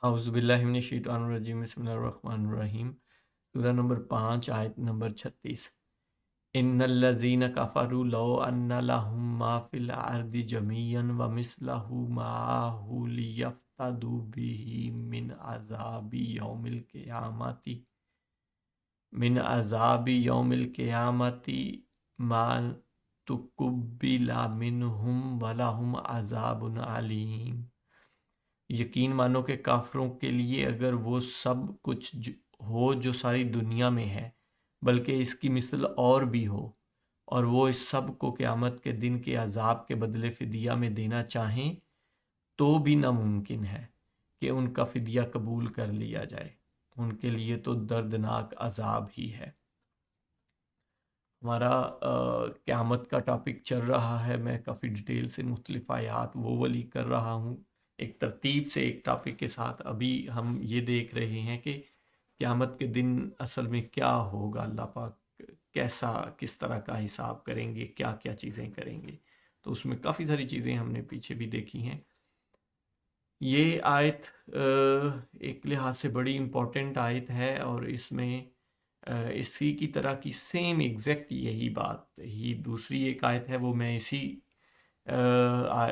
اعوذ باللہ من الشیطان الرجیم، بسم اللہ الرحمن الرحیم۔ سورہ نمبر 5، آیت نمبر 36۔ ان الذین کفروا لو ان لهم ما فی الارض جميعا ومثلہ معہ لیفتدوا به من عذاب یوم القیامت ما تقبل منہم ولہم عذاب علیم۔ یقین مانو کہ کافروں کے لیے اگر وہ سب کچھ ہو جو ساری دنیا میں ہے، بلکہ اس کی مثل اور بھی ہو، اور وہ اس سب کو قیامت کے دن کے عذاب کے بدلے فدیہ میں دینا چاہیں، تو بھی ناممکن ہے کہ ان کا فدیہ قبول کر لیا جائے۔ ان کے لیے تو دردناک عذاب ہی ہے۔ ہمارا قیامت کا ٹاپک چل رہا ہے، میں کافی ڈیٹیل سے مختلف آیات وہ والی کر رہا ہوں، ایک ترتیب سے ایک ٹاپک کے ساتھ۔ ابھی ہم یہ دیکھ رہے ہیں کہ قیامت کے دن اصل میں کیا ہوگا، اللہ پاک کس طرح کا حساب کریں گے، کیا کیا چیزیں کریں گے۔ تو اس میں کافی ساری چیزیں ہم نے پیچھے بھی دیکھی ہیں۔ یہ آیت ایک لحاظ سے بڑی امپورٹنٹ آیت ہے، اور اس میں اسی کی طرح کی سیم ایگزیکٹ یہی بات ہی دوسری ایک آیت ہے، وہ میں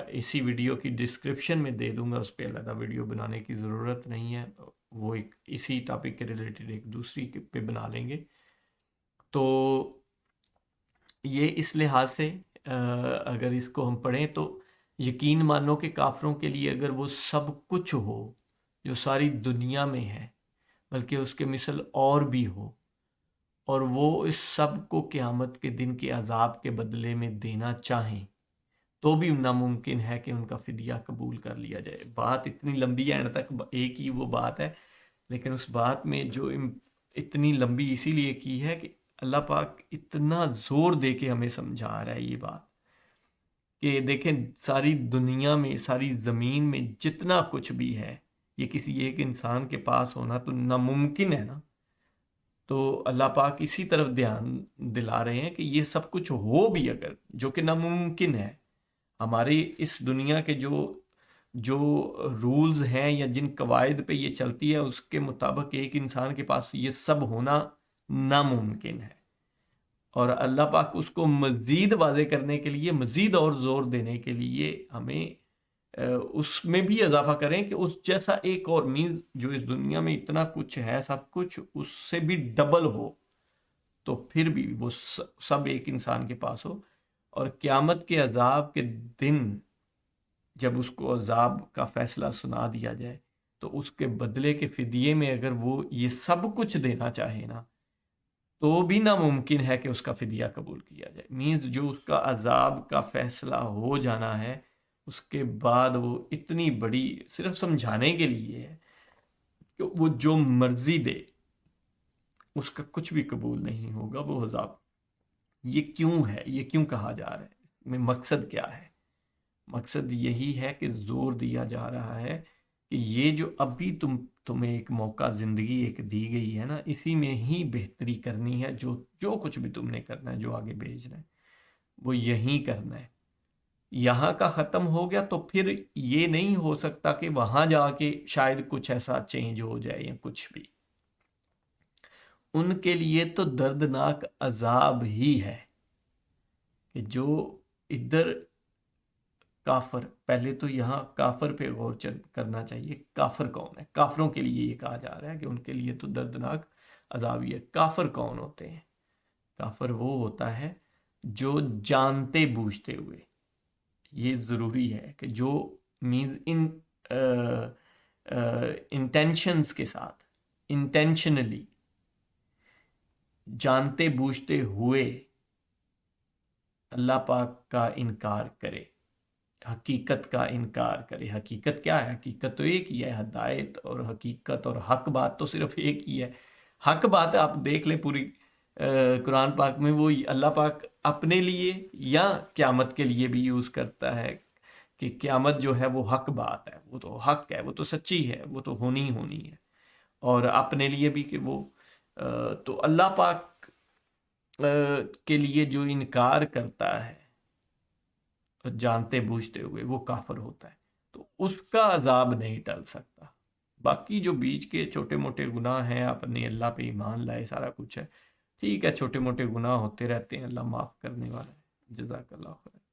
اسی ویڈیو کی ڈسکرپشن میں دے دوں گا، اس پہ علیحدہ ویڈیو بنانے کی ضرورت نہیں ہے، وہ ایک اسی ٹاپک کے ریلیٹڈ ایک دوسری پہ بنا لیں گے۔ تو یہ اس لحاظ سے اگر اس کو ہم پڑھیں تو یقین مانو کہ کافروں کے لیے اگر وہ سب کچھ ہو جو ساری دنیا میں ہے، بلکہ اس کے مثل اور بھی ہو، اور وہ اس سب کو قیامت کے دن کے عذاب کے بدلے میں دینا چاہیں، تو بھی ناممکن ہے کہ ان کا فدیہ قبول کر لیا جائے۔ بات اتنی لمبی ہے، اینڈ تک ایک ہی وہ بات ہے، لیکن اس بات میں جو اتنی لمبی اسی لیے کی ہے کہ اللہ پاک اتنا زور دے کے ہمیں سمجھا رہا ہے یہ بات کہ دیکھیں ساری دنیا میں، ساری زمین میں جتنا کچھ بھی ہے، یہ کسی ایک انسان کے پاس ہونا تو ناممکن ہے نا۔ تو اللہ پاک اسی طرف دھیان دلا رہے ہیں کہ یہ سب کچھ ہو بھی اگر، جو کہ ناممکن ہے، ہماری اس دنیا کے جو رولز ہیں یا جن قواعد پہ یہ چلتی ہے، اس کے مطابق ایک انسان کے پاس یہ سب ہونا ناممکن ہے، اور اللہ پاک اس کو مزید واضح کرنے کے لیے، مزید اور زور دینے کے لیے ہمیں اس میں بھی اضافہ کریں کہ اس جیسا ایک اور مینز جو اس دنیا میں اتنا کچھ ہے، سب کچھ اس سے بھی ڈبل ہو، تو پھر بھی وہ سب ایک انسان کے پاس ہو، اور قیامت کے عذاب کے دن جب اس کو عذاب کا فیصلہ سنا دیا جائے، تو اس کے بدلے کے فدیے میں اگر وہ یہ سب کچھ دینا چاہے نا، تو بھی ناممکن ہے کہ اس کا فدیہ قبول کیا جائے۔ مینز جو اس کا عذاب کا فیصلہ ہو جانا ہے، اس کے بعد وہ اتنی بڑی صرف سمجھانے کے لیے ہے کہ وہ جو مرضی دے اس کا کچھ بھی قبول نہیں ہوگا وہ عذاب۔ یہ کیوں ہے؟ یہ کیوں کہا جا رہا ہے؟ میں مقصد کیا ہے؟ مقصد یہی ہے کہ زور دیا جا رہا ہے کہ یہ جو ابھی تمہیں ایک موقع زندگی ایک دی گئی ہے نا، اسی میں ہی بہتری کرنی ہے، جو کچھ بھی تم نے کرنا ہے، جو آگے بھیجنا ہے وہ یہیں کرنا ہے۔ یہاں کا ختم ہو گیا تو پھر یہ نہیں ہو سکتا کہ وہاں جا کے شاید کچھ ایسا چینج ہو جائے یا کچھ بھی۔ ان کے لیے تو دردناک عذاب ہی ہے کہ جو ادھر کافر، پہلے تو یہاں کافر پہ غور کرنا چاہیے۔ کافر کون ہے؟ کافروں کے لیے یہ کہا جا رہا ہے کہ ان کے لیے تو دردناک عذاب ہی ہے۔ کافر کون ہوتے ہیں؟ کافر وہ ہوتا ہے جو جانتے بوجھتے ہوئے، یہ ضروری ہے کہ جو مینز انٹینشنز کے ساتھ، انٹینشنلی، جانتے بوجھتے ہوئے اللہ پاک کا انکار کرے، حقیقت کا انکار کرے۔ حقیقت کیا ہے؟ حقیقت تو ایک ہی ہے، ہدایت اور حقیقت اور حق بات تو صرف ایک ہی ہے۔ حق بات آپ دیکھ لیں پوری قرآن پاک میں، وہ اللہ پاک اپنے لیے یا قیامت کے لیے بھی یوز کرتا ہے کہ قیامت جو ہے وہ حق بات ہے، وہ تو حق ہے، وہ تو سچی ہے، وہ تو ہونی ہونی ہے، اور اپنے لیے بھی کہ وہ تو اللہ پاک کے لیے جو انکار کرتا ہے جانتے بوجھتے ہوئے، وہ کافر ہوتا ہے، تو اس کا عذاب نہیں ٹل سکتا۔ باقی جو بیچ کے چھوٹے موٹے گناہ ہیں، آپ نے اللہ پہ ایمان لائے، سارا کچھ ہے، ٹھیک ہے، چھوٹے موٹے گناہ ہوتے رہتے ہیں، اللہ معاف کرنے والا ہے۔ جزاک اللہ خیر۔